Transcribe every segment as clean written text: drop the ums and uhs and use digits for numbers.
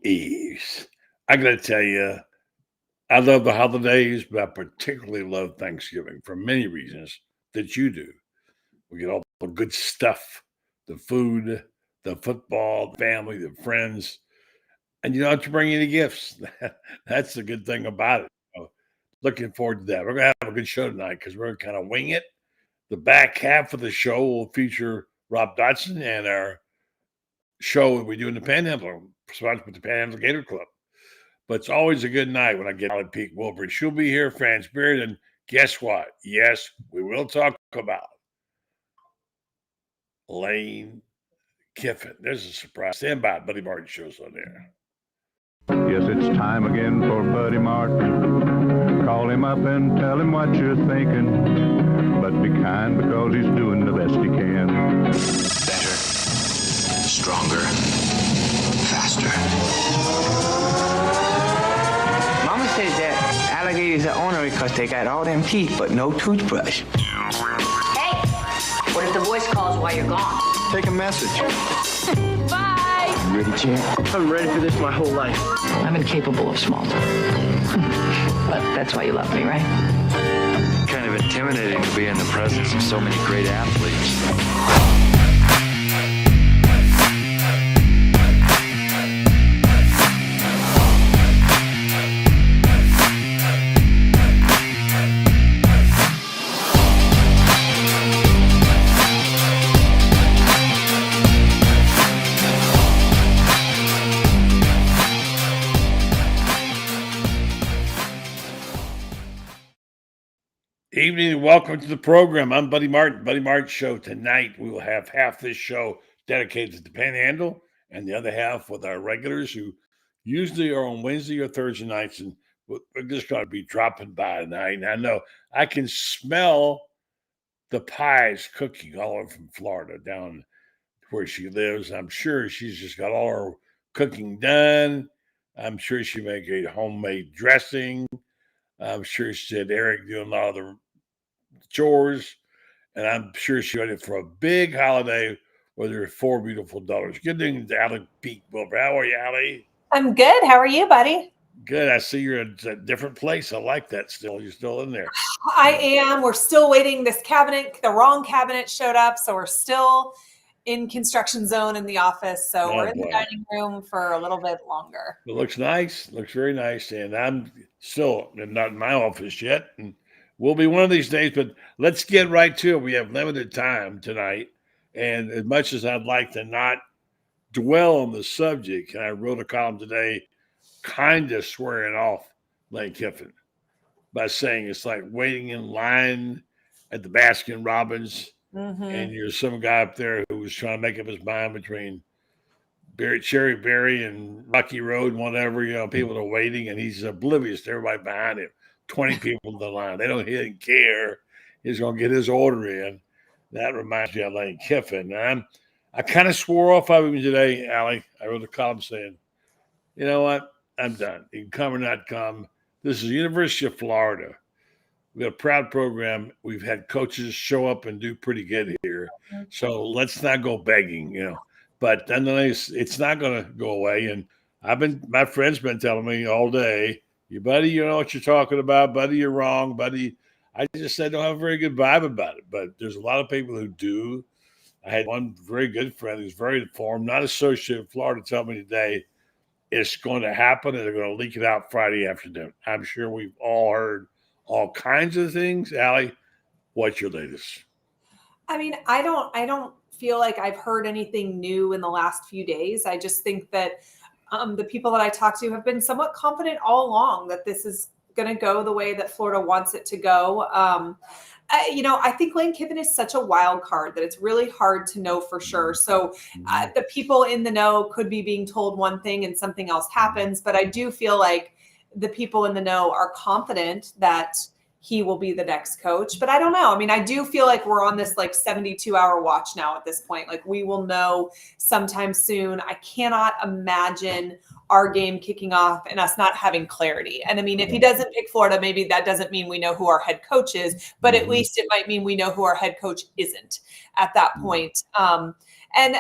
Eves. I got to tell you, I love the holidays, but I particularly love Thanksgiving for many reasons that you do. We get all the good stuff, the food, the football, the family, the friends, and you don't have to bring any gifts. That's the good thing about it. Looking forward to that. We're going to have a good show tonight because we're going to kind of wing it. The back half of the show will feature Rob Dotson and our show that we do in the Panhandle, sponsored with the Panhandle Gator Club. But it's always a good night when I get Ali Peek-Wilbur. She'll be here, Franz Beard, and guess what? Yes, we will talk about Lane Kiffin. There's a surprise. Stand by. Buddy Martin shows on there. Yes, it's time again for Buddy Martin. Call him up and tell him what you're thinking. But be kind because he's doing the best he can. Better, stronger, faster. Mama says that alligators are ornery because they got all them teeth but no toothbrush. Hey, what if the voice calls while you're gone? Take a message. Bye. You ready, champ? I'm ready for this my whole life. I'm incapable of small talk. But that's why you love me, right? Kind of intimidating to be in the presence of so many great athletes. Evening and welcome to the program. I'm Buddy Martin. Buddy Martin Show. Tonight we will have half this show dedicated to the Panhandle and the other half with our regulars who usually are on Wednesday or Thursday nights. And we're just going to be dropping by tonight. And I know I can smell the pies cooking all over from Florida down where she lives. I'm sure she's just got all her cooking done. I'm sure she make a homemade dressing. I'm sure she had Eric doing a lot of the chores, and I'm sure she's ready for a big holiday with her four beautiful daughters. Good evening to Ali Peek-Wilbur. How are you, Ali? I'm good. How are you, buddy? Good. I see you're in a different place. I like that still. You're still in there. I am. We're still waiting. This cabinet, the wrong cabinet showed up, so we're still in construction zone in the office. So we're in the dining room for a little bit longer. It looks nice. It looks very nice. And I'm still not in my office yet. And we'll be one of these days, but let's get right to it. We have limited time tonight. And as much as I'd like to not dwell on the subject, and I wrote a column today kind of swearing off Lane Kiffin by saying it's like waiting in line at the Baskin Robbins. Mm-hmm. And you're some guy up there who was trying to make up his mind between Cherry Berry and Rocky Road, whatever, people are waiting, and he's oblivious to everybody behind him. 20 people in the line. They don't even care. He's going to get his order in. That reminds me of Lane Kiffin. And I kind of swore off of him today, Ali. I wrote a column saying, you know what? I'm done. You can come or not come. This is the University of Florida. We have a proud program. We've had coaches show up and do pretty good here. So let's not go begging, But nonetheless, it's not going to go away. And my friend's been telling me all day, buddy, you know what you're talking about. Buddy, you're wrong. Buddy, I just said don't have a very good vibe about it. But there's a lot of people who do. I had one very good friend who's very informed, not associated with Florida, tell me today it's going to happen and they're going to leak it out Friday afternoon. I'm sure we've all heard all kinds of things. Ali, what's your latest? I mean, I don't feel like I've heard anything new in the last few days. I just think that the people that I talk to have been somewhat confident all along that this is going to go the way that Florida wants it to go. I think Lane Kiffin is such a wild card that it's really hard to know for sure. So the people in the know could be being told one thing and something else happens. But I do feel like the people in the know are confident that he will be the next coach, but I don't know. I mean, I do feel like we're on this 72-hour watch now at this point. Like we will know sometime soon. I cannot imagine our game kicking off and us not having clarity. And I mean, if he doesn't pick Florida, maybe that doesn't mean we know who our head coach is, but at least it might mean we know who our head coach isn't at that point. And,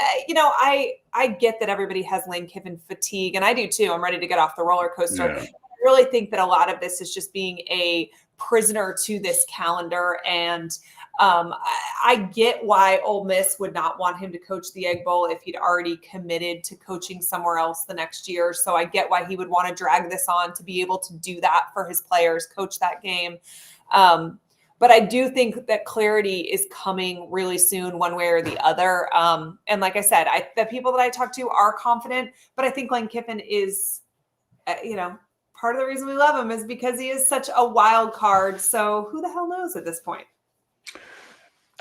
I get that everybody has Lane Kiffin fatigue, and I do too. I'm ready to get off the roller coaster. Yeah. I really think that a lot of this is just being a prisoner to this calendar. And I get why Ole Miss would not want him to coach the Egg Bowl if he'd already committed to coaching somewhere else the next year. So I get why he would want to drag this on to be able to do that for his players, coach that game. But I do think that clarity is coming really soon, one way or the other. And like I said, the people that I talk to are confident, but I think Lane Kiffin is, part of the reason we love him is because he is such a wild card. So who the hell knows at this point?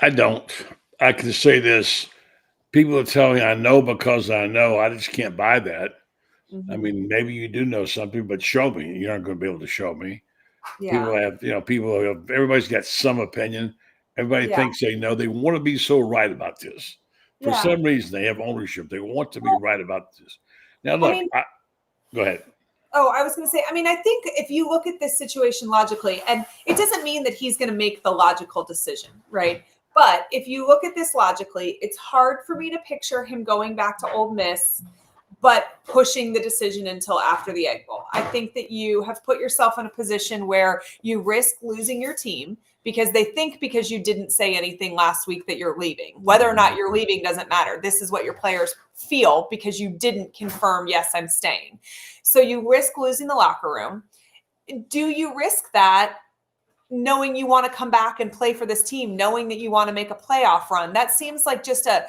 I don't. I can say this. People are telling me I know because I know. I just can't buy that. Mm-hmm. I mean, maybe you do know something, but show me. You're not going to be able to show me. Yeah. Everybody's got some opinion. Everybody thinks they know. They want to be so right about this. For some reason, they have ownership. They want to be right about this. Now, look, go ahead. Oh, I was going to say, I think if you look at this situation logically, and it doesn't mean that he's going to make the logical decision, right? But if you look at this logically, it's hard for me to picture him going back to Ole Miss, but pushing the decision until after the Egg Bowl. I think that you have put yourself in a position where you risk losing your team because they think because you didn't say anything last week that you're leaving. Whether or not you're leaving doesn't matter. This is what your players feel because you didn't confirm, yes, I'm staying. So you risk losing the locker room. Do you risk that knowing you want to come back and play for this team, knowing that you want to make a playoff run? That seems like just a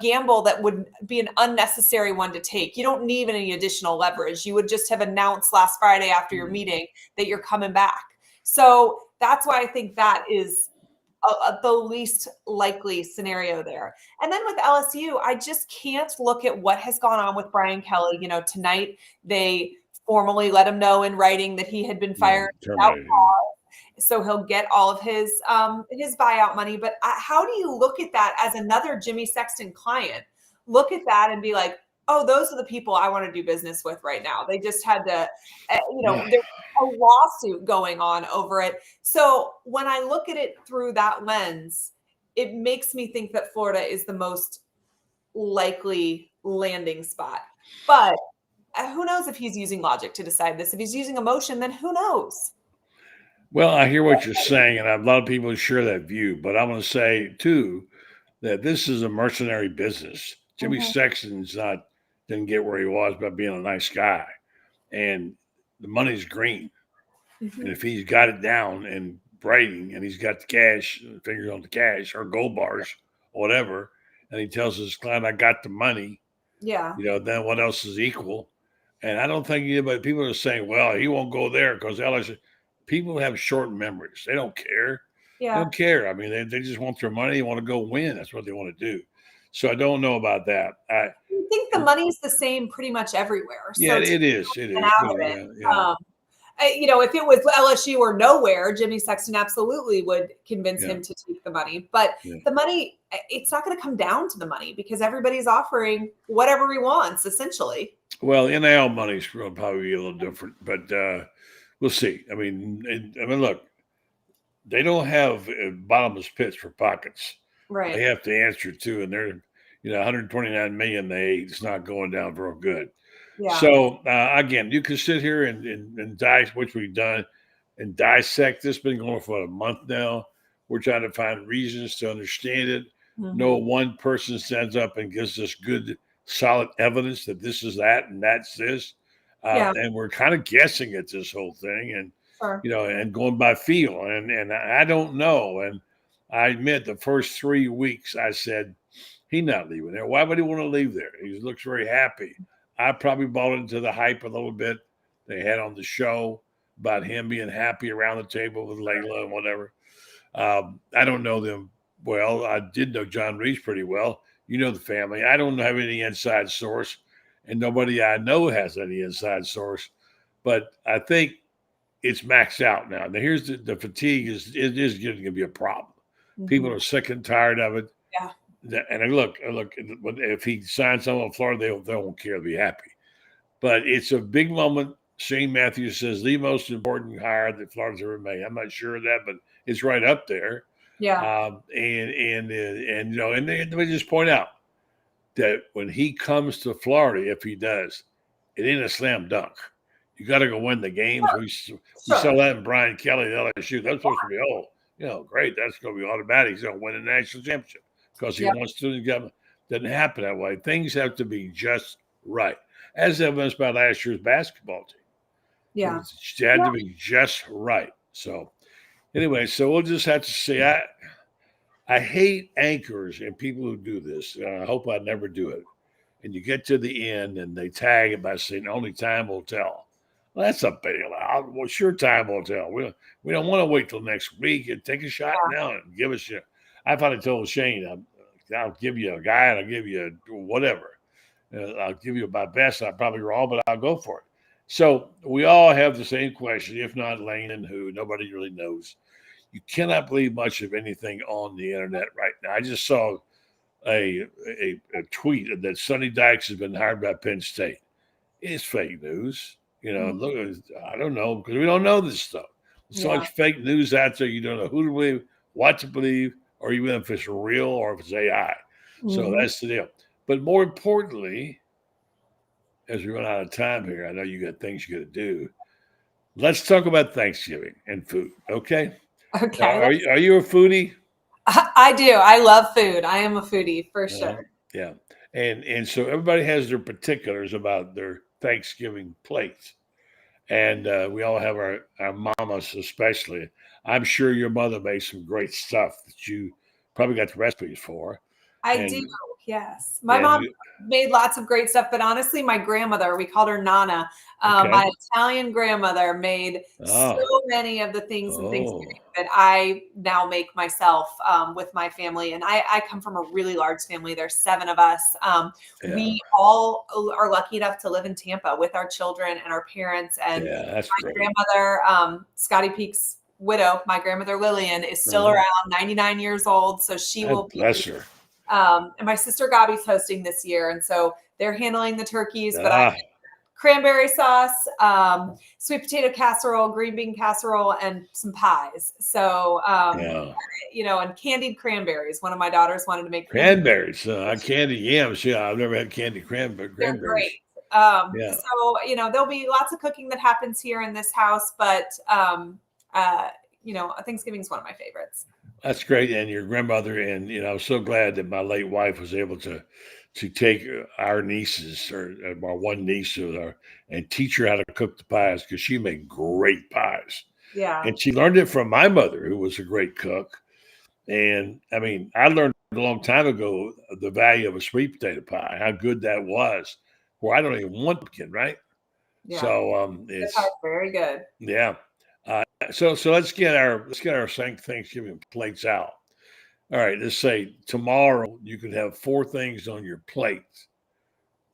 gamble that would be an unnecessary one to take. You don't need any additional leverage. You would just have announced last Friday after your meeting that you're coming back. So that's why I think that is the least likely scenario there. And then with LSU, I just can't look at what has gone on with Brian Kelly. Tonight they formally let him know in writing that he had been fired without cause. So he'll get all of his buyout money. But how do you look at that as another Jimmy Sexton client? Look at that and be like, oh, those are the people I want to do business with right now. They just had to, there's a lawsuit going on over it. So when I look at it through that lens, it makes me think that Florida is the most likely landing spot. But who knows if he's using logic to decide this? If he's using emotion, then who knows? Well, I hear what you're saying, and a lot of people share that view. But I'm going to say, too, that this is a mercenary business. Jimmy Sexton's didn't get where he was by being a nice guy. And the money's green. And if he's got it down and braiding and he's got the cash, fingers on the cash or gold bars or whatever, and he tells his client, I got the money, then what else is equal? And I don't think anybody, people are saying, well, he won't go there because LSU. People have short memories. They don't care. Yeah. They don't care. I mean, they just want their money. They want to go win. That's what they want to do. So I don't know about that. I think the money's the same pretty much everywhere. So yeah, it is. It is. If it was LSU or nowhere, Jimmy Sexton absolutely would convince him to take the money. But the money, it's not going to come down to the money because everybody's offering whatever he wants, essentially. Well, NIL money's probably be a little different, but we'll see. I mean, look, they don't have bottomless pits for pockets. Right. They have to answer to, and they're, 129 million it's not going down real good. Yeah. So again, you can sit here and dice, which we've done, and dissect this. Been going for a month now. We're trying to find reasons to understand it. No one person stands up and gives us good, solid evidence that this is that and that's this. And we're kind of guessing at this whole thing, and and going by feel. And I don't know. And I admit the first 3 weeks I said he's not leaving there. Why would he want to leave there? He looks very happy. I probably bought into the hype a little bit they had on the show about him being happy around the table with Layla and whatever. I don't know them well. I did know John Reese pretty well. You know the family. I don't have any inside source, and nobody I know has any inside source. But I think it's maxed out now. Now here's the fatigue is going to be a problem. People are sick and tired of it. Yeah. And look, if he signs someone in Florida, they won't care. They'll be happy. But it's a big moment. Shane Matthews says the most important hire that Florida's ever made. I'm not sure of that, but it's right up there. Yeah. And let me just point out, that when he comes to Florida, if he does, it ain't a slam dunk. You got to go win the games. We saw that in Brian Kelly, the LSU. That's supposed to be, great. That's going to be automatic. He's going to win a national championship because he wants to. Doesn't happen that way. Things have to be just right, as evidenced by last year's basketball team. Yeah. It had to be just right. So, anyway, so we'll just have to see. I hate anchors and people who do this. I hope I never do it. And you get to the end and they tag it by saying only time will tell. Well, that's a bailout. Well, sure, time will tell. We don't want to wait till next week and take a shot now and give us I finally told Shane, I'll give you a guy and I'll give you whatever. I'll give you my best. I'm probably wrong, but I'll go for it. So we all have the same question, if not Lane and who, nobody really knows. You cannot believe much of anything on the internet right now. I just saw a tweet that Sonny Dykes has been hired by Penn State. It's fake news. Look, I don't know, because we don't know this stuff. There's so much fake news out there. You don't know who to believe, what to believe, or even if it's real or if it's AI. So that's the deal. But more importantly, as we run out of time here, I know you got things you got to do. Let's talk about Thanksgiving and food, okay? Okay. Are you a foodie? I do. I love food. I am a foodie for sure. Yeah. And so everybody has their particulars about their Thanksgiving plates. And we all have our mamas especially. I'm sure your mother made some great stuff that you probably got the recipes for. I do. Yes. My mom made lots of great stuff, but honestly, my grandmother, we called her Nana. My Italian grandmother made so many of the things in Thanksgiving that I now make myself with my family. And I come from a really large family. There's 7 of us. We all are lucky enough to live in Tampa with our children and our parents. And that's my grandmother, Scotty Peek's widow, my grandmother Lillian, is still around, 99 years old. So she will be. Bless her. And my sister Gabi's hosting this year, and so they're handling the turkeys. But I cranberry sauce, sweet potato casserole, green bean casserole, and some pies. So, and candied cranberries. One of my daughters wanted to make cranberries. Candied yams. Yeah, I've never had candied cranberries. They're great. So, there'll be lots of cooking that happens here in this house, but Thanksgiving is one of my favorites. That's great. And your grandmother, and, I'm so glad that my late wife was able to take our nieces or our one niece and teach her how to cook the pies, because she made great pies. Yeah. And she learned it from my mother, who was a great cook. And I mean, I learned a long time ago the value of a sweet potato pie, how good that was. Well, I don't even want pumpkin, right? Yeah. So it's very good. Yeah. So let's get our Thanksgiving plates out. All right, let's say tomorrow you could have 4 things on your plate,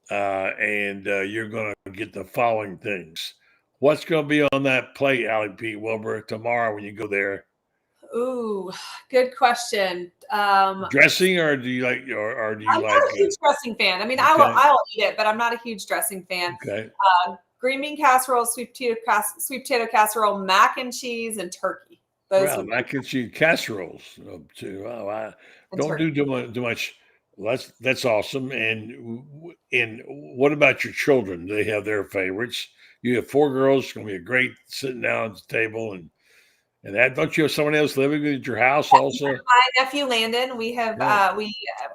and you're going to get the following things. What's going to be on that plate, Ali Peek-Wilbur, tomorrow when you go there? Ooh, good question. Dressing, or do you like, or do you I'm like? not a huge dressing fan. I mean, I'll eat it, but I'm not a huge dressing fan. Okay. Green bean casserole, sweet potato casserole, mac and cheese, and turkey. Mac and cheese casseroles too. Oh, I don't do too much. Well, that's awesome. And what about your children? Do they have their favorites? You have 4 girls. It's going to be a great sitting down at the table and that. Don't you have someone else living at your house also? My nephew Landon. We have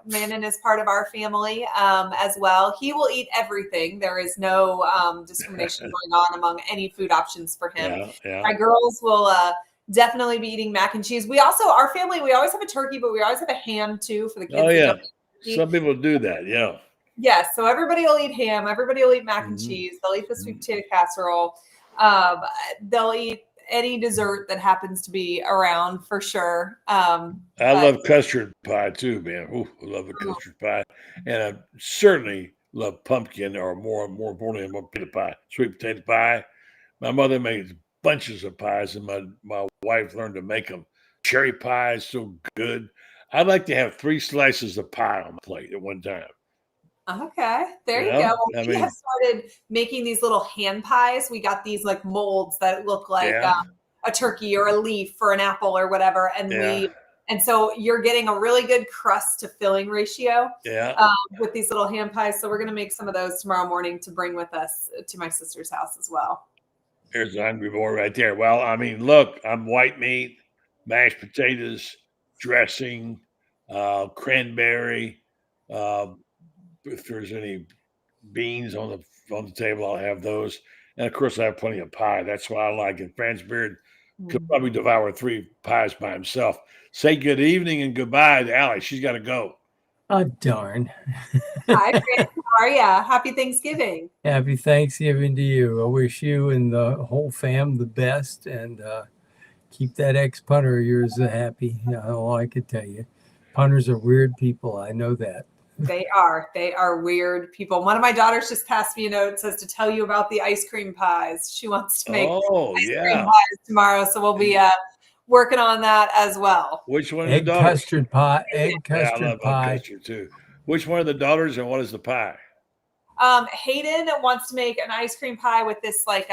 Landon is part of our family as well. He will eat everything. There is no discrimination going on among any food options for him. My girls will definitely be eating mac and cheese. Our family, we always have a turkey, but we always have a ham too for the kids. Oh yeah, some people do that. Yeah. Yes. So everybody will eat ham. Everybody will eat mac and cheese. They'll eat the sweet potato casserole. They'll eat any dessert that happens to be around for sure. I love custard pie too, man. Ooh, I love a custard pie. And I certainly love pumpkin, or more importantly, sweet potato pie. My mother made bunches of pies, and my wife learned to make them. Cherry pie is so good. I'd like to have 3 slices of pie on my plate at one time. Okay, there you go. We have started making these little hand pies. We got these molds that look like a turkey or a leaf or an apple or whatever, and we And so you're getting a really good crust to filling ratio with these little ham pies. So we're going to make some of those tomorrow morning to bring with us to my sister's house as well. There's a hungry boy right there. Well, I mean, look, I'm white meat, mashed potatoes, dressing, cranberry. If there's any beans on the table, I'll have those. And of course, I have plenty of pie. That's why I like it. Franz Beard could probably devour 3 pies by himself. Say good evening and goodbye to Ali. She's got to go. Oh, darn. Hi, Franz. How are ya? Happy Thanksgiving. Happy Thanksgiving to you. I wish you and the whole fam the best, and keep that ex-punter of yours happy. All I could tell you. Punters are weird people. I know that. They are weird people. One of my daughters just passed me a note, says to tell you about the ice cream pies. She wants to make ice cream pies tomorrow. So we'll be working on that as well. Which one of egg the daughters? Custard pie. Egg custard I love pie. custard too. Which one of the daughters and what is the pie? Hayden wants to make an ice cream pie with this like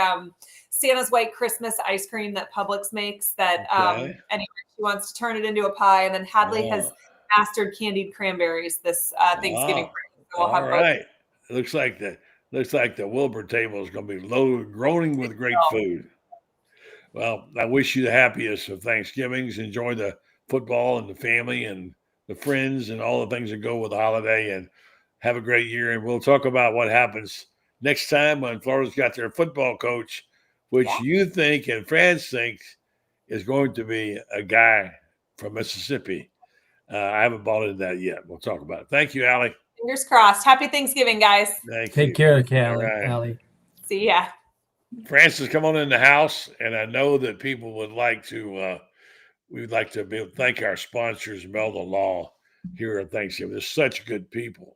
Santa's White Christmas ice cream that Publix makes that anyway, she wants to turn it into a pie. And then Hadley has mastered candied cranberries this Thanksgiving. So we'll have both. It looks like the Wilbur table is going to be loaded, groaning with great food. Well, I wish you the happiest of Thanksgivings. Enjoy the football and the family and the friends and all the things that go with the holiday, and have a great year. And we'll talk about what happens next time when Florida's got their football coach, which you think and Franz thinks is going to be a guy from Mississippi. I haven't bought into that yet. We'll talk about it. Thank you, Ali. Fingers crossed. Happy Thanksgiving, guys. Take care of Ali. See ya. Francis, come on in the house, and I know that people would like to. We'd like to thank our sponsors, Meldon Law, here at Thanksgiving. They're such good people,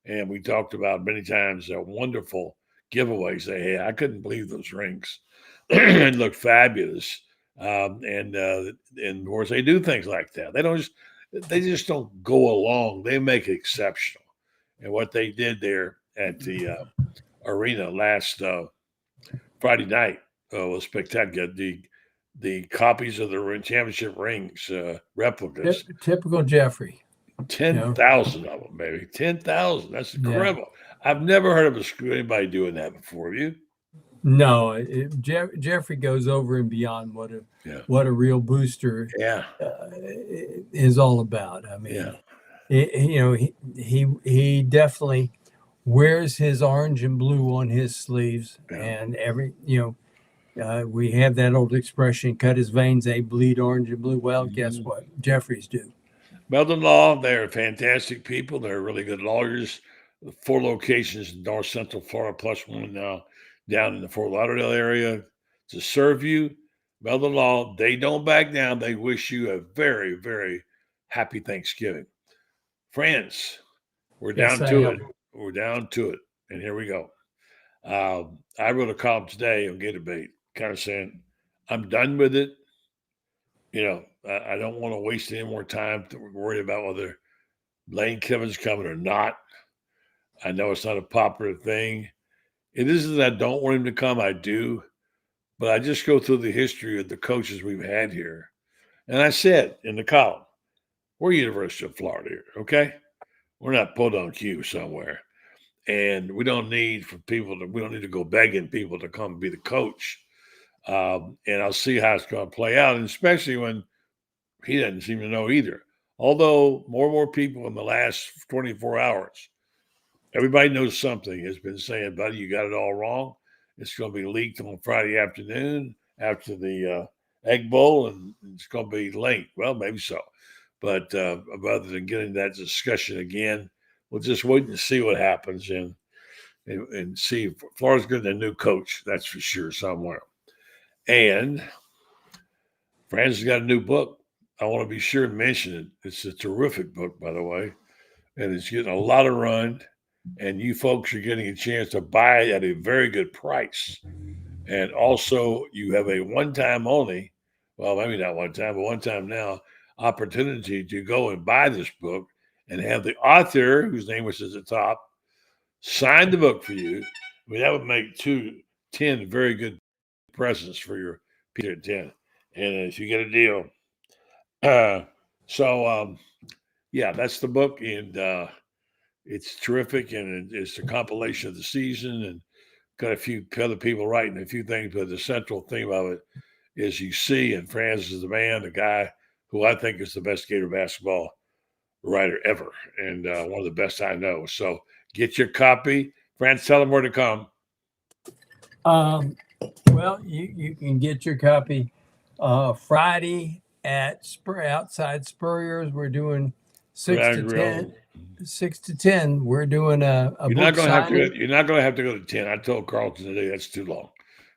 and we talked about many times the wonderful giveaways they had. I couldn't believe those rings; it looked fabulous. And of course, they do things like that. They just don't go along. They make it exceptional, and what they did there at the arena last Friday night was spectacular. The copies of the championship rings, replicas. Typical Jeffrey. 10,000 of them, maybe. 10,000. That's incredible. Yeah. I've never heard of anybody doing that before. Have you? No. Jeffrey goes over and beyond what a real booster is all about. I mean, he definitely wears his orange and blue on his sleeves, and we have that old expression, cut his veins, they bleed orange and blue. Well, guess what? Jeffries do. Meldon Law, they're fantastic people. They're really good lawyers. 4 locations in North Central Florida, plus 1 now down in the Fort Lauderdale area to serve you. Meldon Law, they don't back down. They wish you a very, very happy Thanksgiving. Friends, we're down to it. We're down to it. And here we go. I wrote a column today on Gator Bait, kind of saying, I'm done with it. I don't want to waste any more time to worry about whether Lane Kiffin's coming or not. I know it's not a popular thing. It isn't that I don't want him to come. I do. But I just go through the history of the coaches we've had here. And I said in the column, we're University of Florida here, okay? We're not put on Q somewhere. And we don't need to go begging people to come be the coach. And I'll see how it's going to play out, and especially when he doesn't seem to know either. Although more and more people in the last 24 hours, everybody knows something, has been saying, buddy, you got it all wrong. It's going to be leaked on Friday afternoon after the Egg Bowl, and it's going to be late. Well, maybe so. But rather than getting that discussion again, we'll just wait and see what happens and see if Florida's getting a new coach. That's for sure somewhere. And Franz has got a new book. I want to be sure to mention it. It's a terrific book, by the way. And it's getting a lot of run. And you folks are getting a chance to buy it at a very good price. And also, you have a one-time only, well, maybe not one time, but one time now, opportunity to go and buy this book and have the author, whose name was at the top, sign the book for you. I mean, that would make 10 very good presents for your Peter at 10. And if you get a deal, So, yeah, that's the book, and it's terrific, and it's a compilation of the season, and got a few other people writing a few things, but the central theme of it is you see, and Franz is the man, the guy who I think is the best Gator basketball writer ever, and one of the best I know. So get your copy. Franz, tell them where to come. Well, you can get your copy Friday at outside Spurrier's. We're doing 6 to 10. 6 to 10. We're doing a you're book not going to have signing. to. You're not going to have to go to 10. I told Carlton today that's too long.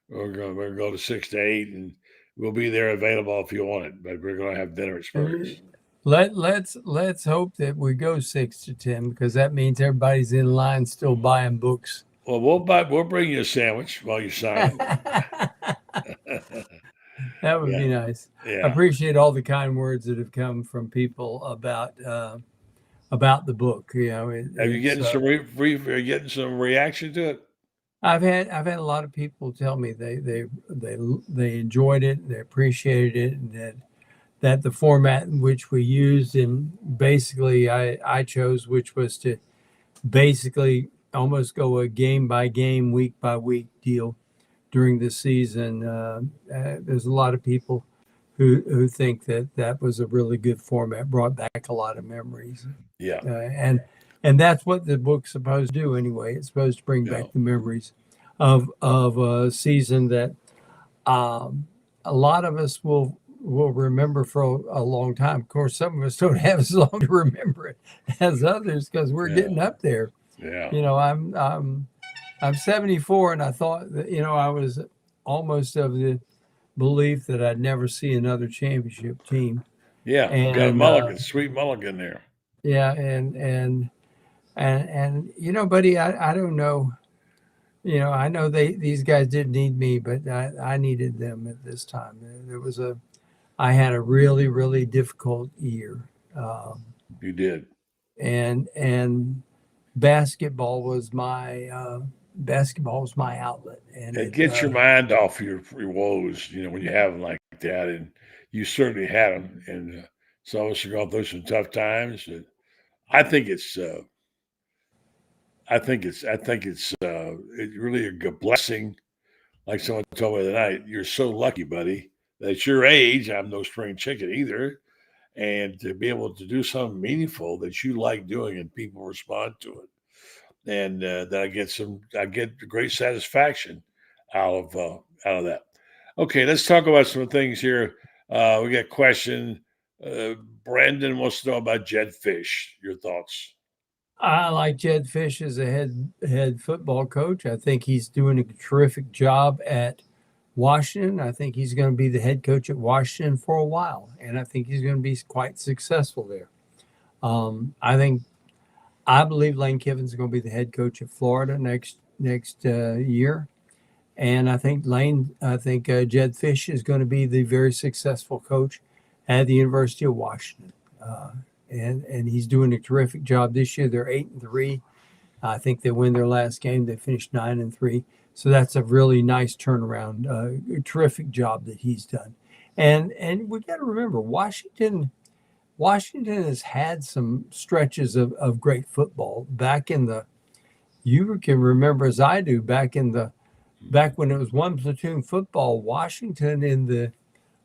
We're going to go to 6 to 8, and we'll be there available if you want it. But we're going to have dinner at Spurrier's. Let's hope that we go 6 to 10, because that means everybody's in line still buying books. Well, we'll bring you a sandwich while you sign. That would be nice. Yeah. I appreciate all the kind words that have come from people about the book. You know, Have you getting getting some reaction to it? I've had a lot of people tell me they enjoyed it, they appreciated it, and that the format in which we used, and basically I chose, which was to basically almost go a game by game, week by week deal during the season. There's a lot of people who think that was a really good format, brought back a lot of memories. Yeah. And that's what the book's supposed to do anyway. It's supposed to bring back the memories of a season that a lot of us will remember for a long time. Of course, some of us don't have as long to remember it as others, because we're getting up there. Yeah. You know, I'm 74, and I thought that, you know, I was almost of the belief that I'd never see another championship team. Yeah, and, got a mulligan, sweet mulligan there. Yeah, and you know, buddy, I don't know. You know, I know these guys didn't need me, but I needed them at this time. I had a really, really difficult year. You did. And basketball was my outlet, and it gets your mind off your woes, you know, when you have them like that, and you certainly had them, and some of us are going through some tough times. I think it's really a good blessing. Like someone told me tonight, you're so lucky, buddy, that at your age, I'm no spring chicken either, and to be able to do something meaningful that you like doing and people respond to it. And that I get great satisfaction out of that. Okay, let's talk about some things here. We got a question. Brandon wants to know about Jed Fish. Your thoughts? I like Jed Fish as a head football coach. I think he's doing a terrific job at Washington. I think he's going to be the head coach at Washington for a while, and I think he's going to be quite successful there. I believe Lane Kiffin's going to be the head coach at Florida next year, and I think Jed Fish is going to be the very successful coach at the University of Washington, and he's doing a terrific job this year. They're 8-3. I think they win their last game. They finished 9-3, so that's a really nice turnaround. A terrific job that he's done, and we got to remember Washington has had some stretches of great football back in you can remember as I do, back when it was one platoon football. Washington in the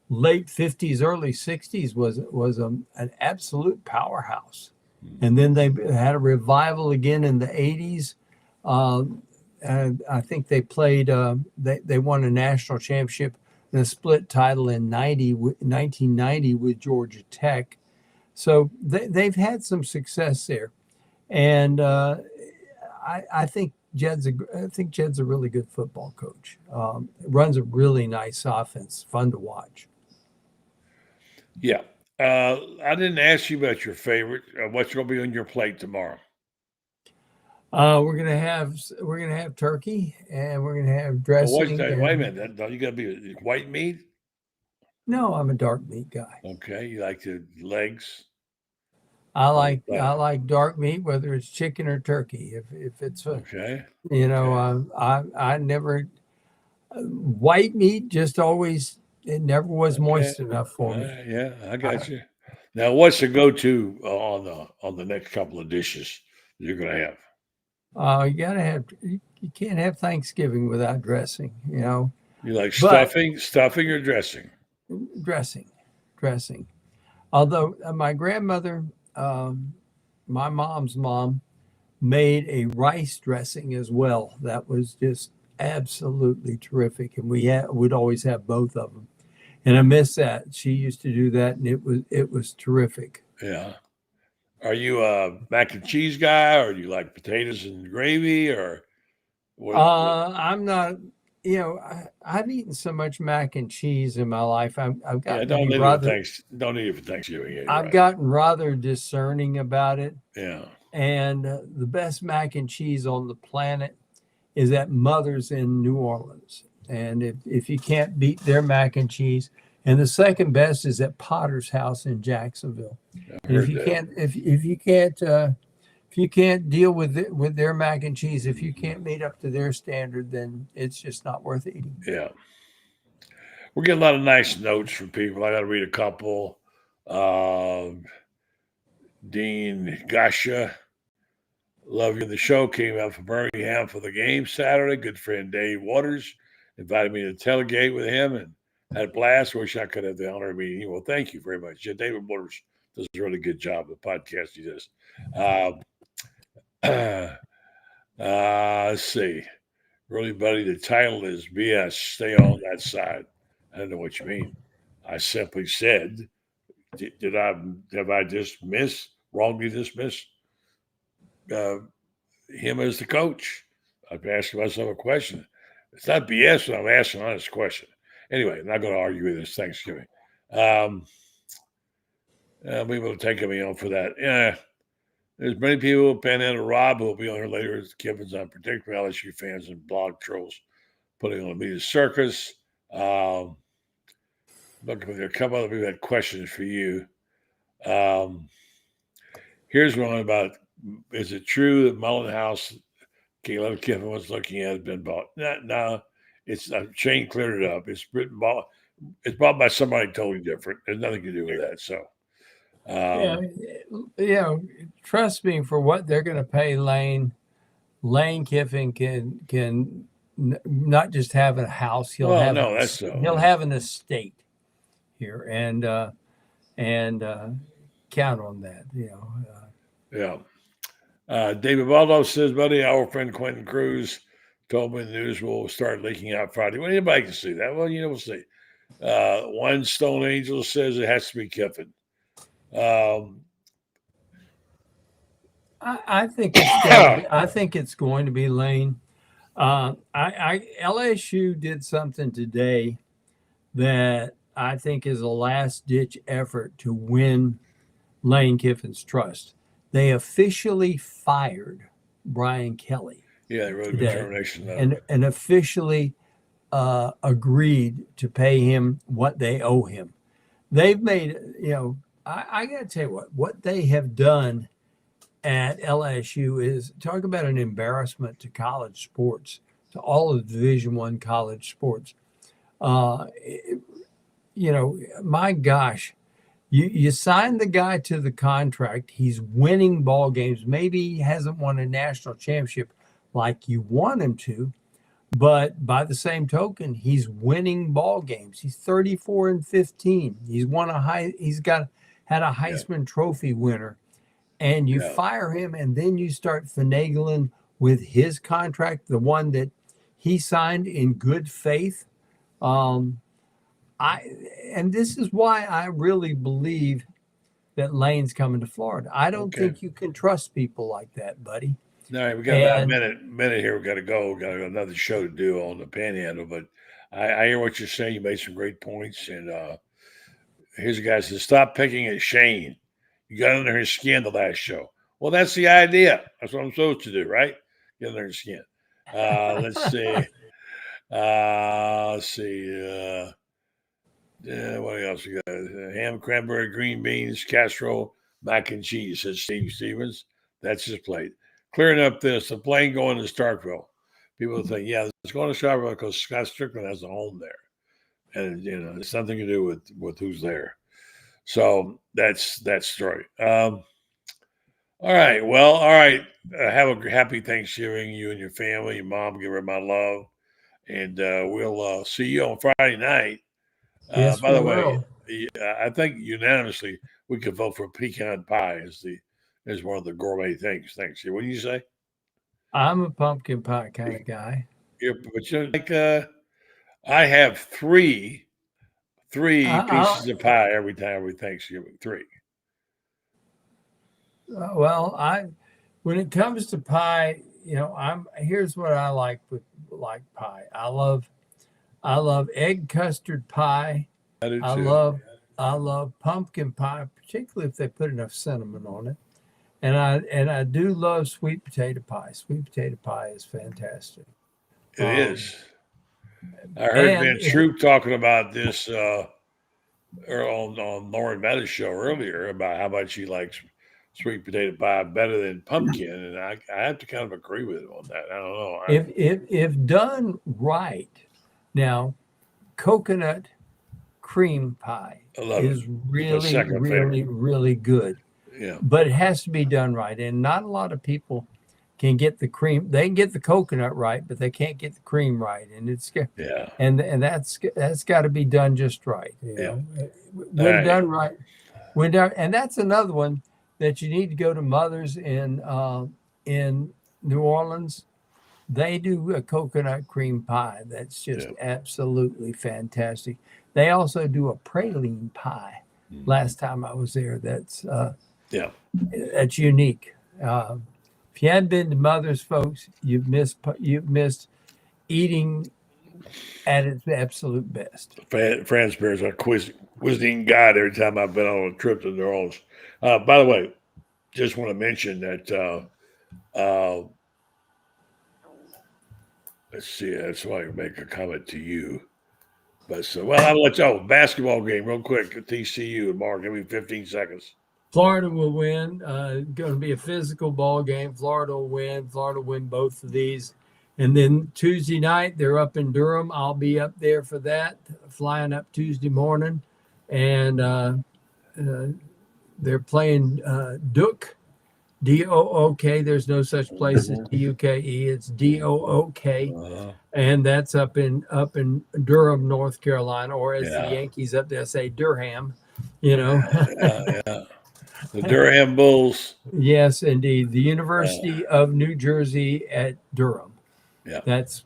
late 50s, early 60s was an absolute powerhouse. And then they had a revival again in the 80s. And I think they played, they won a national championship and a split title in 1990 with Georgia Tech. So they've had some success there, and I think Jed's a really good football coach. Runs a really nice offense, fun to watch. Yeah, I didn't ask you about your favorite. What's going to be on your plate tomorrow? We're gonna have turkey, and we're gonna have dressing. Wait a minute, don't you got to be white meat? No, I'm a dark meat guy. Okay, you like the legs? I like dark meat, whether it's chicken or turkey. If it's okay, you know, I never white meat. Just always, it never was moist enough for me. Yeah, I got you. Now, what's the go-to on the next couple of dishes you're going to have? You can't have Thanksgiving without dressing, you know. You like stuffing or dressing? Dressing. Although my grandmother, my mom's mom, made a rice dressing as well. That was just absolutely terrific, and would always have both of them. And I miss that. She used to do that, and it was terrific. Yeah. Are you a mac and cheese guy, or do you like potatoes and gravy, or what? I'm not. You know, I've eaten so much mac and cheese in my life. I've gotten don't need it for Thanksgiving. Yeah, I've gotten rather discerning about it. Yeah. And the best mac and cheese on the planet is at Mother's in New Orleans. And if you can't beat their mac and cheese, and the second best is at Potter's House in Jacksonville. And if you can't deal with their mac and cheese, if you can't meet up to their standard, then it's just not worth eating. Yeah. We're getting a lot of nice notes from people. I got to read a couple. Dean Gasha, love you. The show came out from Birmingham for the game Saturday. Good friend Dave Waters invited me to tailgate with him and had a blast. Wish I could have the honor of meeting you. Well, thank you very much. Yeah, David Waters does a really good job of the podcast he does. Let's see. Really, buddy, the title is BS. Stay on that side. I don't know what you mean. I simply said, have I wrongly dismissed him as the coach? I've asked myself a question. It's not BS when I'm asking an honest question. Anyway, I'm not going to argue with this Thanksgiving. We will take me on for that. Yeah. There's many people, Panhandle Rob, who will be on here later as Kiffin's unpredictable LSU fans and blog trolls putting on a media circus. Looking for a couple other people had questions for you. Here's one about, is it true that Mullen House, Caleb Kiffin was looking at, has been bought? No, it's Shane cleared it up. It's bought by somebody totally different. There's nothing to do with that. So, trust me, for what they're going to pay Lane Kiffin can not just have a house. He'll have an estate here, and count on that. David Baldo says, buddy, our friend Quentin Cruz told me the news will start leaking out Friday. Well, anybody can see that. Well, we'll see. One Stone Angel says it has to be Kiffin. I think it's going to be Lane. LSU did something today that I think is a last-ditch effort to win Lane Kiffin's trust. They officially fired Brian Kelly. Yeah, they wrote a termination and officially agreed to pay him what they owe him. They've made, I got to tell you what they have done at LSU is talk about an embarrassment to college sports, to all of Division I college sports. My gosh, you sign the guy to the contract. He's winning ball games. Maybe he hasn't won a national championship like you want him to, but by the same token, he's winning ball games. He's 34-15. He's had a Heisman Trophy winner, and you fire him, and then you start finagling with his contract, the one that he signed in good faith. And this is why I really believe that Lane's coming to Florida. I don't think you can trust people like that, buddy. All right, we got about a minute here. We got to go. We got another show to do on the Panhandle, but I hear what you're saying. You made some great points, and here's a guy says, "Stop picking at Shane. You got under his skin the last show." Well, that's the idea. That's what I'm supposed to do, right? Get under his skin. Let's see. What else we got? Ham, cranberry, green beans, casserole, mac and cheese, says Steve Stevens. That's his plate. Clearing up the plane going to Starkville. People think, it's going to Starkville because Scott Strickland has a home there. And, it's nothing to do with who's there. So that's that story. All right. Well, all right. Have a happy Thanksgiving, you and your family. Your mom, give her my love. And we'll see you on Friday night. Yes, By we the way, will. I think unanimously we could vote for pecan pie as one of the gourmet things. Thanks. What do you say? I'm a pumpkin pie kind of guy. But you're like I have three pieces of pie every Thanksgiving. 3. When it comes to pie, here's what I like with pie. I love egg custard pie. I do too. I love pumpkin pie, particularly if they put enough cinnamon on it. And I do love sweet potato pie. Sweet potato pie is fantastic. It is. I heard Ben Troupe talking about this on Lauren Meadows' show earlier about how much he likes sweet potato pie better than pumpkin, and I have to kind of agree with him on that. I don't know. If done right, now coconut cream pie is really good. Yeah, but it has to be done right, and not a lot of people can get the cream. They can get the coconut right, but they can't get the cream right, and and that's got to be done just right. When done right, and that's another one that you need to go to Mother's in New Orleans. They do a coconut cream pie that's just absolutely fantastic. They also do a praline pie. Last time I was there, that's unique. If you hadn't been to Mother's, folks, you've missed eating at its absolute best. Franz Beard is a cuisine guide every time I've been on a trip to New Orleans. By the way, just want to mention that. Let's see. That's why I make a comment to you. But I'll let you basketball game real quick. TCU, Mark, give me 15 seconds. Florida will win. Going to be a physical ball game. Florida will win. Florida will win both of these. And then Tuesday night, they're up in Durham. I'll be up there for that, flying up Tuesday morning. And they're playing Duke, D-O-O-K. There's no such place as D-U-K-E. It's D-O-O-K. And that's up in Durham, North Carolina, or as the Yankees up there say, Durham, The Durham Bulls. Yes, indeed. The University of New Jersey at Durham. Yeah. That's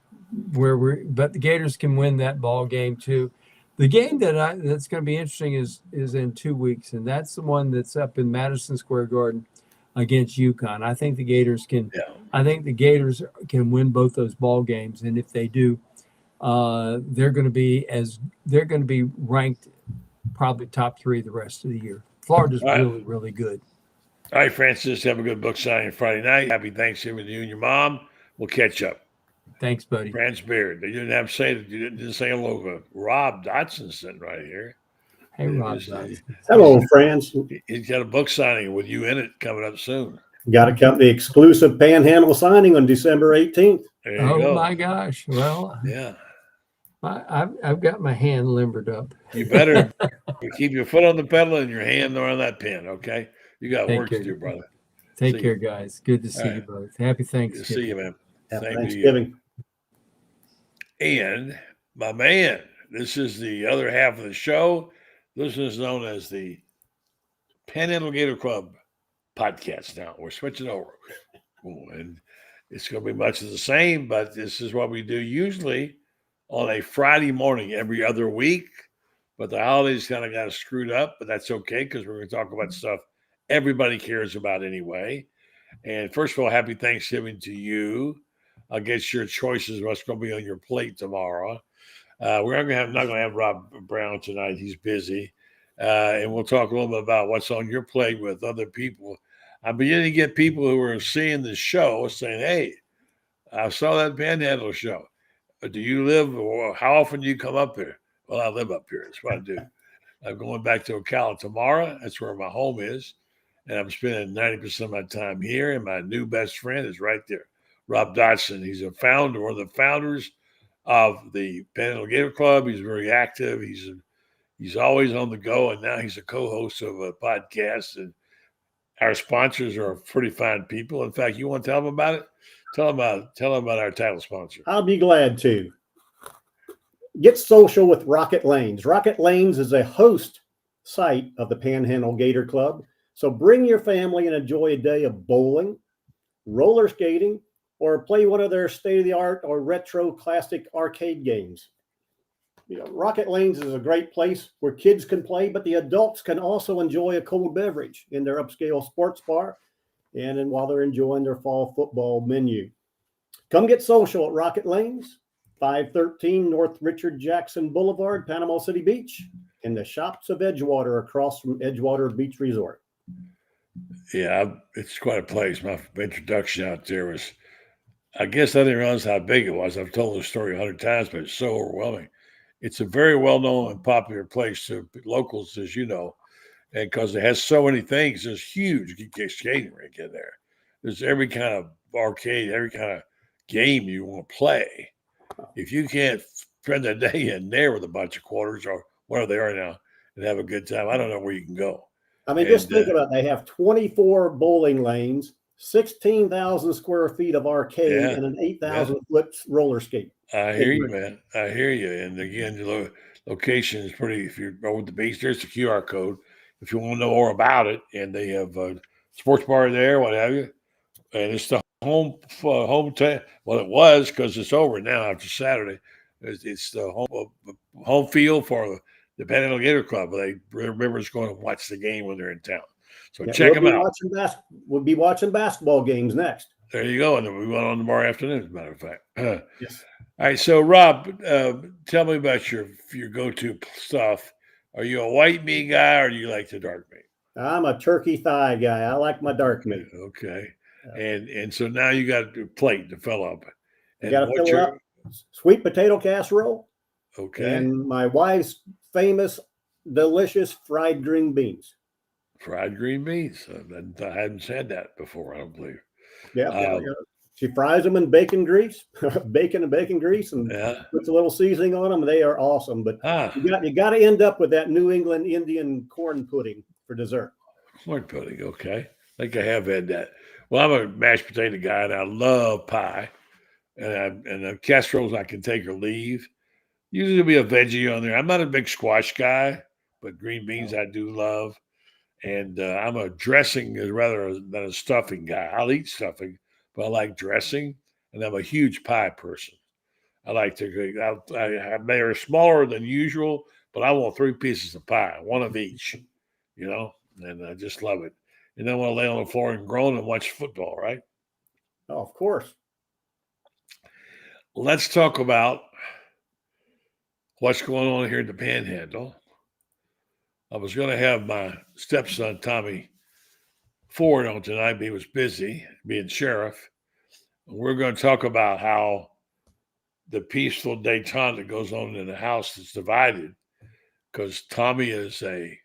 where but the Gators can win that ball game too. The game that's going to be interesting is in 2 weeks, and that's the one that's up in Madison Square Garden against UConn. I think the Gators can. Yeah. I think the Gators can win both those ball games, and if they do, they're going to be ranked probably top 3 the rest of the year. Florida's really, really good. All right, Francis, have a good book signing Friday night. Happy Thanksgiving to you and your mom. We'll catch up. Thanks, buddy. Franz Beard. You didn't have to say that. You didn't say hello to Rob Dotson sitting right here. Hey, Rob Dotson. Hello, Franz. He's got a book signing with you in it coming up soon. Got a company exclusive Panhandle signing on December 18th. Oh, my gosh. Well, yeah. I've got my hand limbered up. You better keep your foot on the pedal and your hand on that pen, okay? You got work to do, brother. Take care, guys. Good to see you both. Happy Thanksgiving. Good to see you, man. Happy Thanksgiving. And my man, this is the other half of the show. This is known as the Panhandle Gator Club Podcast now. We're switching over. And it's going to be much of the same, but this is what we do usually on a Friday morning every other week. But the holidays kind of got screwed up, but that's okay because we're going to talk about stuff everybody cares about anyway. And first of all, happy Thanksgiving to you. I'll get your choices what's going to be on your plate tomorrow. We're not going to have Rob Brown tonight. He's busy. And we'll talk a little bit about what's on your plate with other people. I'm beginning to get people who are seeing the show saying, hey, I saw that Panhandle show. Do you live, or how often do you come up here? Well, I live up here. That's what I do. I'm going back to Ocala tomorrow. That's where my home is. And I'm spending 90% of my time here. And my new best friend is right there, Rob Dotson. He's one of the founders of the Panhandle Gator Club. He's very active. He's He's always on the go, and now he's a co-host of a podcast. And our sponsors are pretty fine people. In fact, you want to tell them about it? Tell them about our title sponsor. I'll be glad to. Get social with Rocket Lanes. Rocket Lanes is a host site of the Panhandle Gator Club. So bring your family and enjoy a day of bowling, roller skating, or play one of their state-of-the-art or retro classic arcade games. Rocket Lanes is a great place where kids can play, but the adults can also enjoy a cold beverage in their upscale sports bar and while they're enjoying their fall football menu. Come get social at Rocket Lanes, 513 North Richard Jackson Boulevard, Panama City Beach, in the Shops of Edgewater across from Edgewater Beach Resort. Yeah, it's quite a place. My introduction out there was, I guess I didn't realize how big it was. I've told the story 100 times, but it's so overwhelming. It's a very well-known and popular place to locals, as you know, and because it has so many things. There's huge skating rink in there. There's every kind of arcade, every kind of game you want to play. If you can't spend a day in there with a bunch of quarters or whatever they are now and have a good time, I don't know where you can go. I mean, just think about it. They have 24 bowling lanes, 16,000 square feet of arcade, and an 8,000 foot roller skate. I hear you, man. I hear you. And again, the location is pretty. If you're over the beach, there's the QR code. If you want to know more about it, and they have a sports bar there, what have you. And it's the home town. Well, it was because it's over now after Saturday. It's the home field for the Panhandle Gator Club. They remember going to watch the game when they're in town. So check them out. We'll be watching basketball games next. There you go. And then we went on tomorrow afternoon, as a matter of fact. Yes. All right. So, Rob, tell me about your go-to stuff. Are you a white meat guy or do you like the dark meat? I'm a turkey thigh guy. I like my dark meat. Okay. And so now you got a plate to fill up. You got to fill up sweet potato casserole. Okay. And my wife's famous, delicious fried green beans. Fried green beans. I hadn't said that before, I don't believe. Yeah. She fries them in bacon grease, bacon and bacon grease, and puts a little seasoning on them. They are awesome. But you got to end up with that New England Indian corn pudding for dessert. Corn pudding. Okay. I think I have had that. Well, I'm a mashed potato guy, and I love pie. And the casseroles I can take or leave. Usually there'll be a veggie on there. I'm not a big squash guy, but green beans I do love. And I'm a dressing rather than a stuffing guy. I'll eat stuffing, but I like dressing. And I'm a huge pie person. I like to. They're smaller than usual, but I want 3 pieces of pie, one of each. And I just love it. And then I want to lay on the floor and groan and watch football, right? Oh, of course. Let's talk about what's going on here in the Panhandle. I was going to have my stepson, Tommy Ford, on tonight, but he was busy being sheriff. And we're going to talk about how the peaceful detente that goes on in the house is divided because Tommy is a